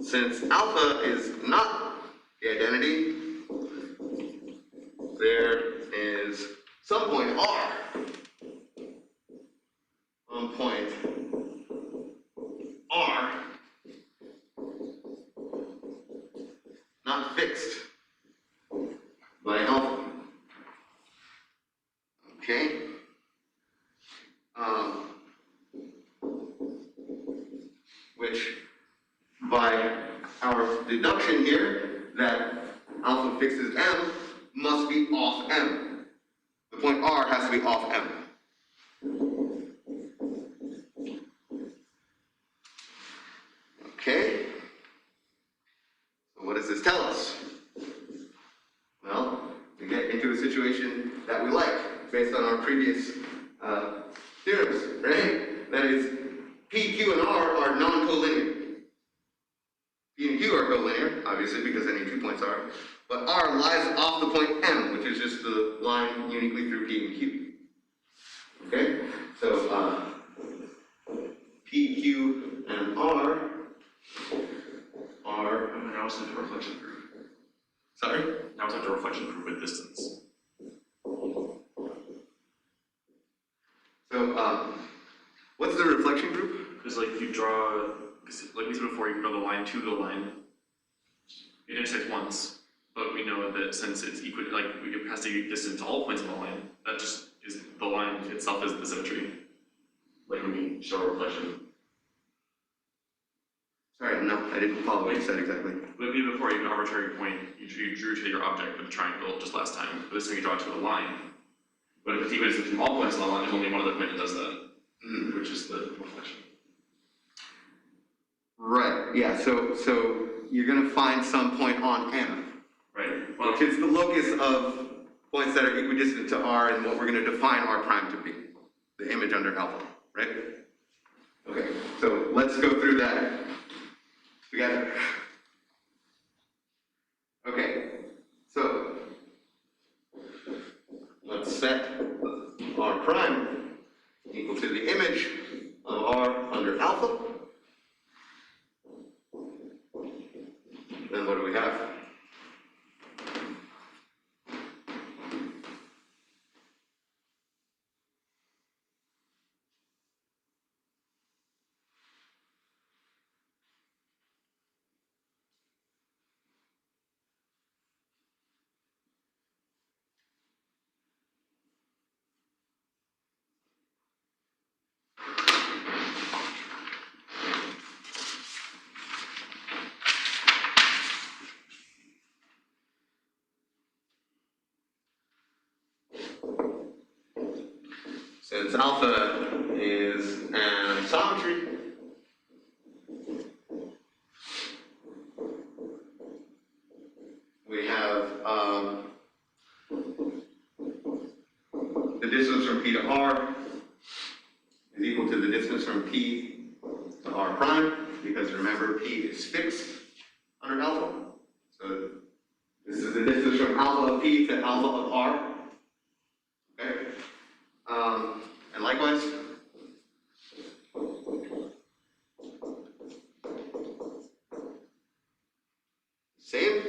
since alpha is not the identity, there is some point R on point um, which by our deduction here, that alpha fixes M must be off M. The point R has to be off M. Okay? So what does this tell us? Well, we get into a situation that we like based on our previous theorems, right? That is, P, Q, and R are non-collinear. P and Q are collinear, obviously, because any 2 points are. But R lies off the point M, which is just the line uniquely through P and Q. Okay? So, P, Q, and R are. Now it's like a reflection group. Sorry? Now it's like a reflection group with distance. So, what's the reflection group? Because like you draw, like we said before, you can draw the line to the line. It intersects once, but we know that since it's equal, like it has to be distant to all points on the line, that just is the line itself is the symmetry. Like when we show a reflection. Sorry, no, I didn't follow what you said exactly. But even before, you have an arbitrary point, you drew to your object with a triangle just last time, but this time you draw to a line. But if it's equidistant from all points on the line, there's only one other point that does that, which is the reflection. Right, yeah, so you're gonna find some point on M, Right. Well, which is the locus of points that are equidistant to R and what we're gonna define R prime to be, the image under alpha, right? Okay, so let's go through that together. Okay, so let's set R prime equal to the image of R under alpha. Then what do we have? Since alpha is an isometry, we have the distance from P to R is equal to the distance from P to R prime, because remember P is fixed under alpha. So this is the distance from alpha of P to alpha of R. Okay? And likewise, same.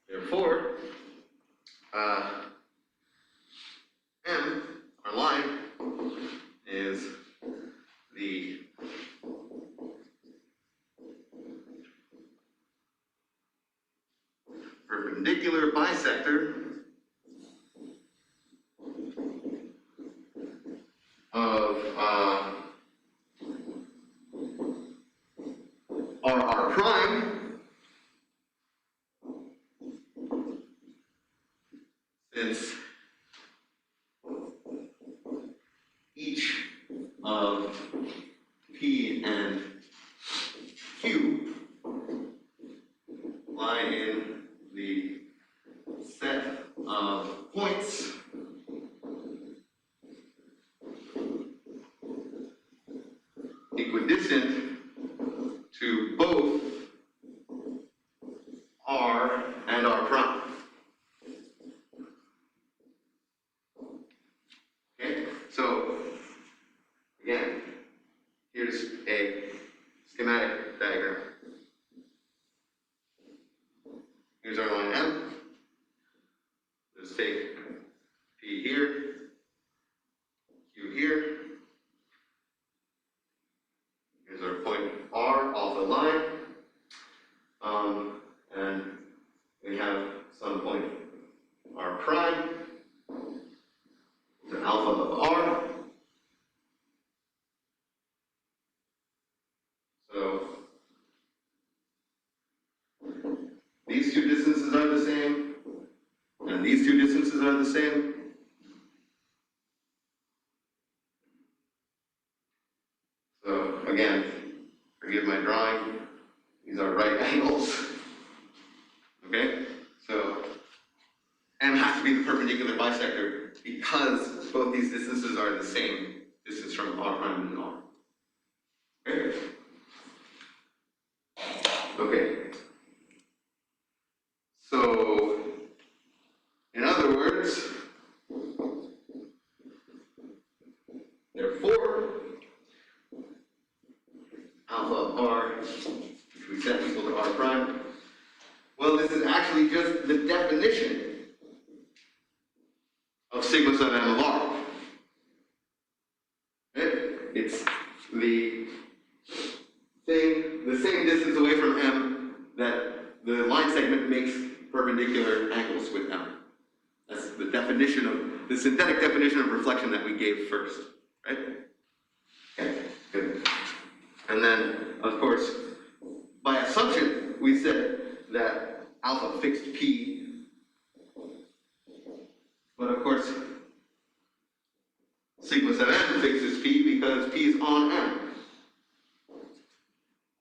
Therefore, M, our line, is the perpendicular bisector of R prime, since each of P and Q lie in the set of points equidistant to both R and R prime. Okay, so again, here's a schematic diagram. Here's our line M. Let's take P here, Q here. Here's our point R off the line. And we have some point r prime to alpha of r. So these two distances are the same, and these two distances are the same. So again, forgive my drawing, these are right angles. Okay? So M has to be the perpendicular bisector because both these distances are the same distance from r prime and r. Okay? Okay. So, in other words, therefore, alpha of r, which we set equal to r prime, well, this is actually just the definition of sigma sub m of r. Okay? It's the thing, the same distance away from m that the line segment makes perpendicular angles with m. That's the definition of, the synthetic definition of reflection that we gave first, right? Okay, good. And then, of course, by assumption, we said that alpha fixed p, but of course, sigma sub m fixes p because p is on m.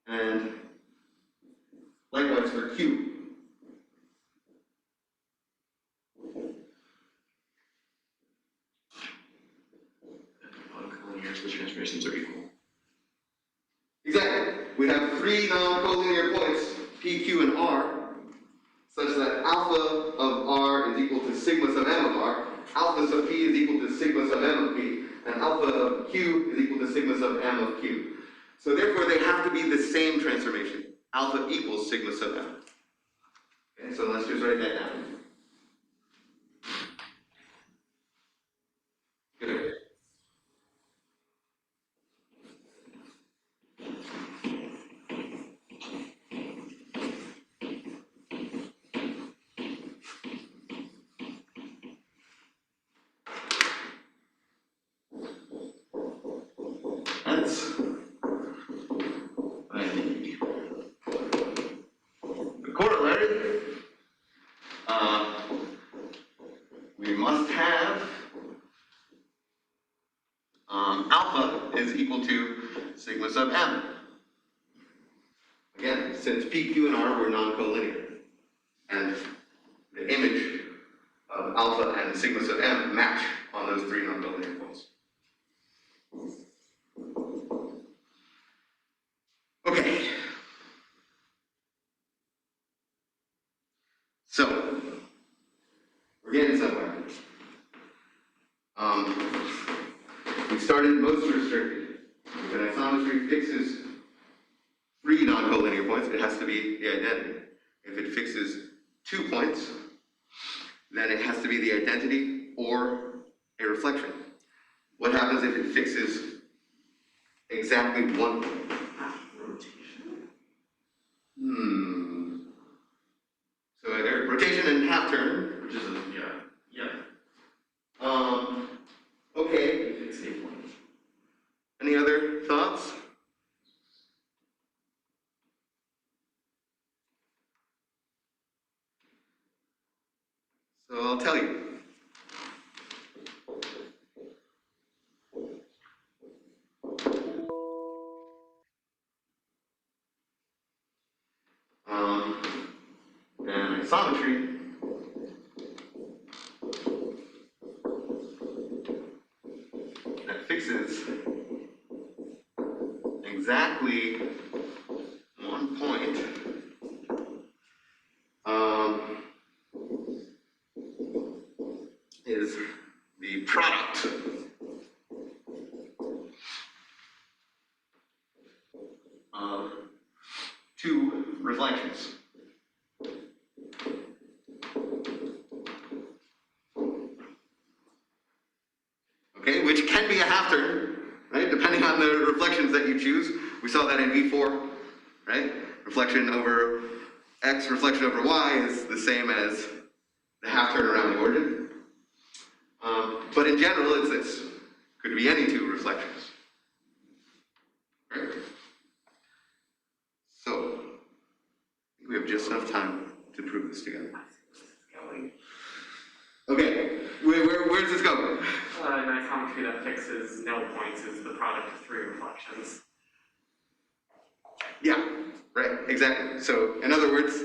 And likewise for q. Non-collinear, the transformations are equal. Exactly. We have three non-collinear points, p, q, and r, such that alpha of r is equal to sigma sub m of r, alpha sub p is equal to sigma sub m of p, and alpha of q is equal to sigma sub m of q. So therefore they have to be the same transformation. Alpha equals sigma sub m. Okay, so let's just write that down. Good. That's the corollary. We must have alpha is equal to sigma sub m. Again, since p, q, and r were non-collinear, and the image of alpha and sigma sub m match on those three non-collinear points. Okay. So, we're getting somewhere. We started most restricted. If an isometry fixes three non-collinear points, it has to be the identity. If it fixes 2 points, then it has to be the identity or a reflection. What happens if it fixes exactly 1 point? Rotation? So a rotation and half turn. Which is a, yeah. Okay. Fixed a point. Any other thoughts? So I'll tell you. And isometry that fixes exactly 1 point is the product of 2 reflections. Okay, which can be a half turn, right? Depending on the reflections that you choose. We saw that in V4, right? Reflection over X, reflection over Y is the same as half turn around the origin. But in general, it's this. Could be any two reflections. Right? So, we have just enough time to prove this together. Okay, where's this going? An isometry that fixes nil points is the product of three reflections. Yeah, right, exactly. So, in other words,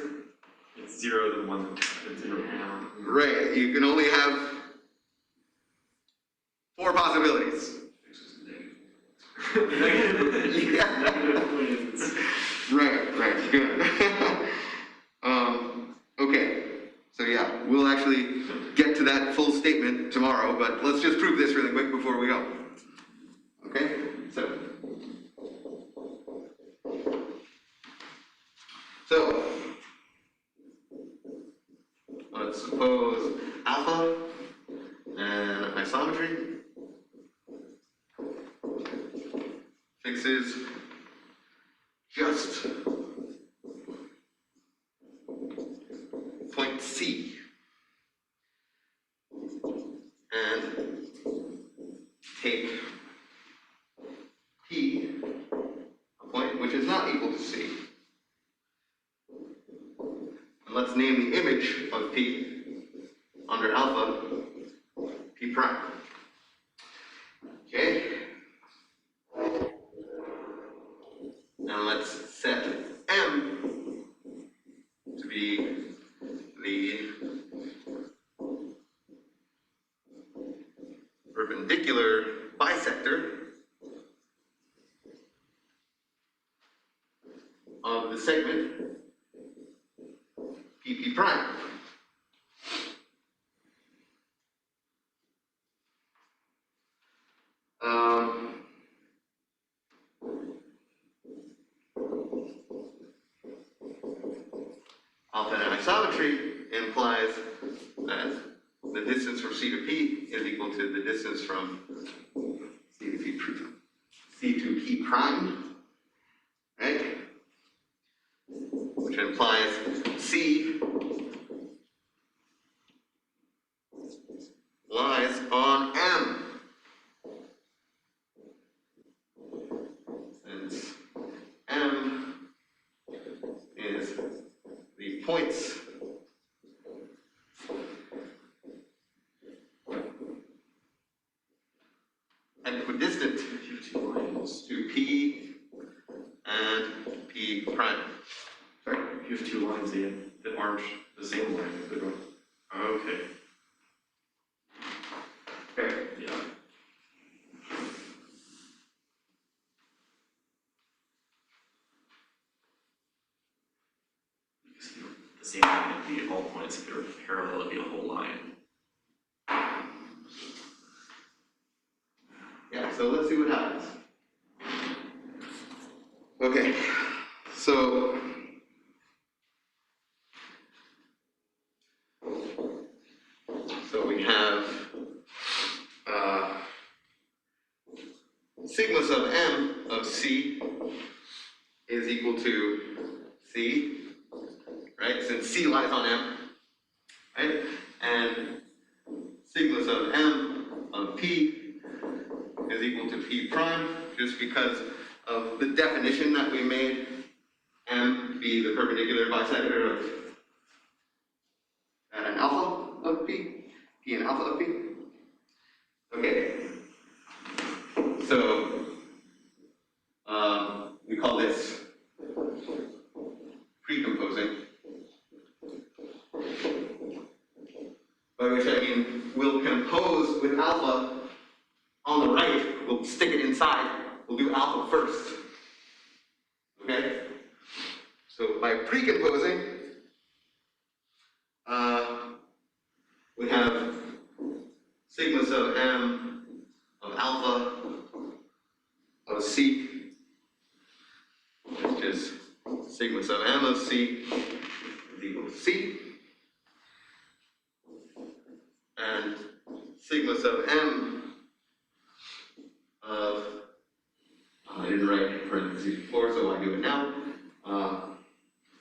It's 0 to 1, it's 0 Yeah. right, you can only have 4 possibilities. Yeah. Negative twins. Right, good. Okay, so yeah, we'll actually get to that full statement tomorrow, but let's just prove this really quick before we go. Okay, so let's suppose alpha and isometry fixes just point C and take P, a point which is not equal to C. And let's name the image of P under alpha P prime. Okay? Now let's set M to be the perpendicular bisector of the segment PP prime. Alpha and isometry implies that the distance from C to P is equal to the distance from C to P prime, right? Which implies C lies on M. Since M is the points equidistant to P and P prime. Sorry? You have 2 lines that aren't the same line. Okay. Okay. Yeah. Because the same line would be at all points. If they were parallel, it'd be a whole line. Yeah, so let's see what happens. Okay, so we have sigma sub m of C is equal to C, right? Since C lies on M, right? And sigma sub m of P is equal to P prime, just because of the definition that we made, M be the perpendicular bisector of an alpha of P, P and alpha of P. Okay, so we call this precomposing, by which I mean we'll compose with alpha on the right, we'll stick it inside, we'll do alpha first. Okay? So by precomposing, we have sigma sub m of alpha of C, which is sigma sub m of C is equal to C, and sigma sub m of, I didn't write parentheses before, so I do it now.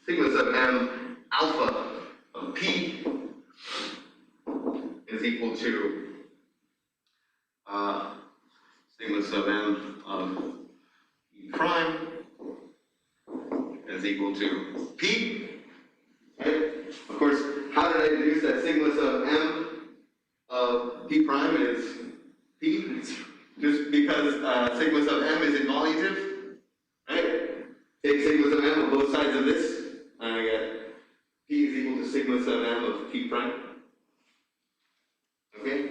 Sigma sub m alpha of P is equal to sigma sub m of E prime is equal to P. Right? Of course, how did I deduce that sigma sub m of P prime is P? Just because sigma sub m is involutive, right? Take sigma sub m on both sides of this, and I get P is equal to sigma sub m of P prime. Okay?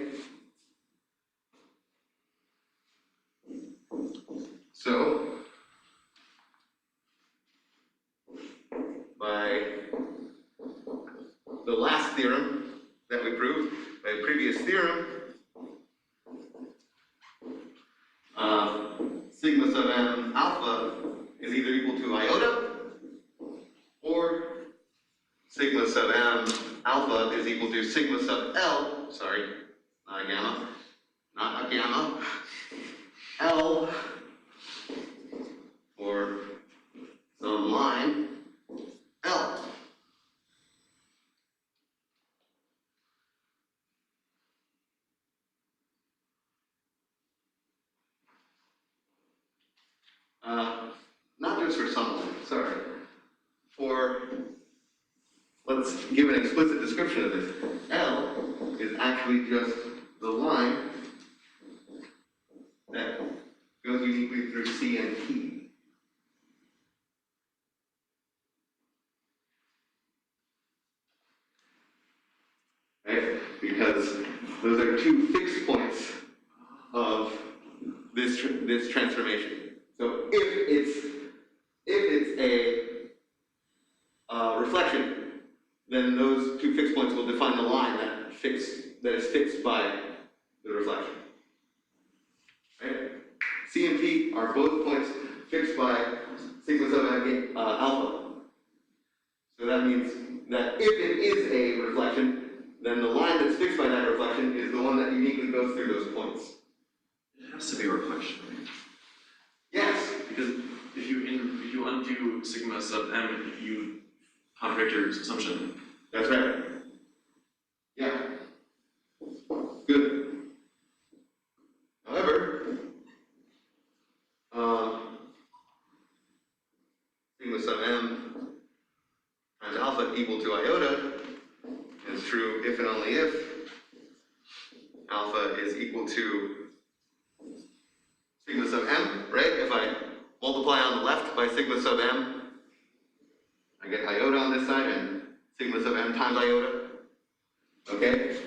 So, by the last theorem that we proved, by a previous theorem, sigma sub m alpha is either equal to iota, or sigma sub m alpha is equal to sigma sub L, sorry, not a gamma, not a gamma, L, or some line, L. Not just for some line, sorry. For, let's give an explicit description of this. L is actually just the line that goes uniquely through C and P. Right? Because those are two fixed points of this transformation. So if it's a reflection, then those two fixed points will define the line that is fixed by the reflection. Right? C and P are both points fixed by sigma sub alpha. So that means that if it is a reflection, then the line that's fixed by that reflection is the one that uniquely goes through those points. It has to be a reflection, right? Yes. Because if you undo sigma sub m, you contradict your assumption. That's right. Yeah. Good. However, sigma sub m times alpha equal to iota is true if and only if alpha is equal to sigma sub m, right? If I multiply on the left by sigma sub m, I get iota on this side and sigma sub m times iota. Okay?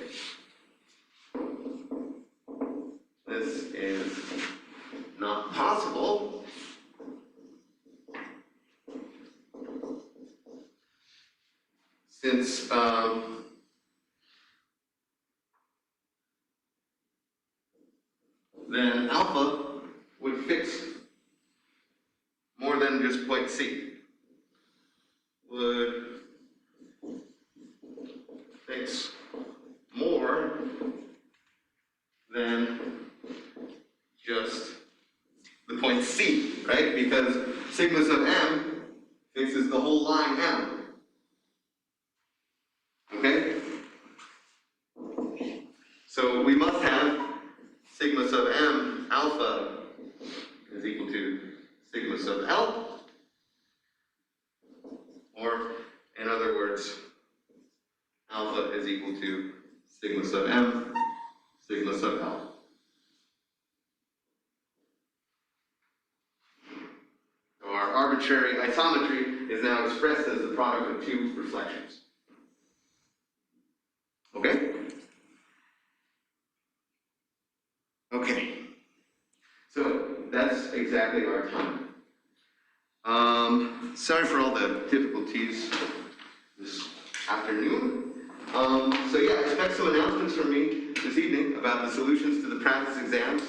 This is not possible. Since then alpha would fix more than just point C. Would fix more than just the point C, right? Because sigma sub m fixes the whole line M. Okay? So we must have sigma sub m alpha is equal to sigma sub L, or in other words, alpha is equal to sigma sub m, sigma sub L. So our arbitrary isometry is now expressed as the product of two reflections. Okay? Okay. So that's exactly our time. Sorry for all the difficulties this afternoon. So yeah, expect some announcements from me this evening about the solutions to the practice exams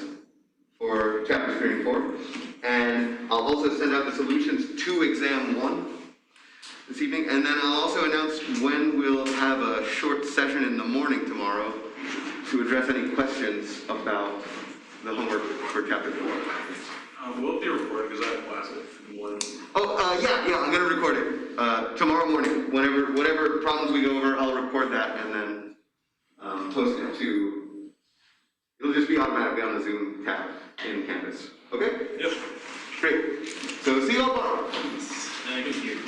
for chapters 3 and 4. And I'll also send out the solutions to exam 1 this evening. And then I'll also announce when we'll have a short session in the morning tomorrow to address any questions about the homework for chapter 4. Will it be recorded, because I have class at 1. Oh, yeah, I'm gonna record it, tomorrow morning. Whatever problems we go over, I'll record that, and then, close enough to, it'll just be automatically on the Zoom tab in Canvas, okay? Yep. Great, so see you all tomorrow. Thank you.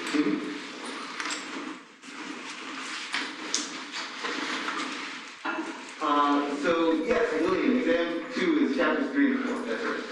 So yes, William, exam 2 is chapters 3 and 4, that's right.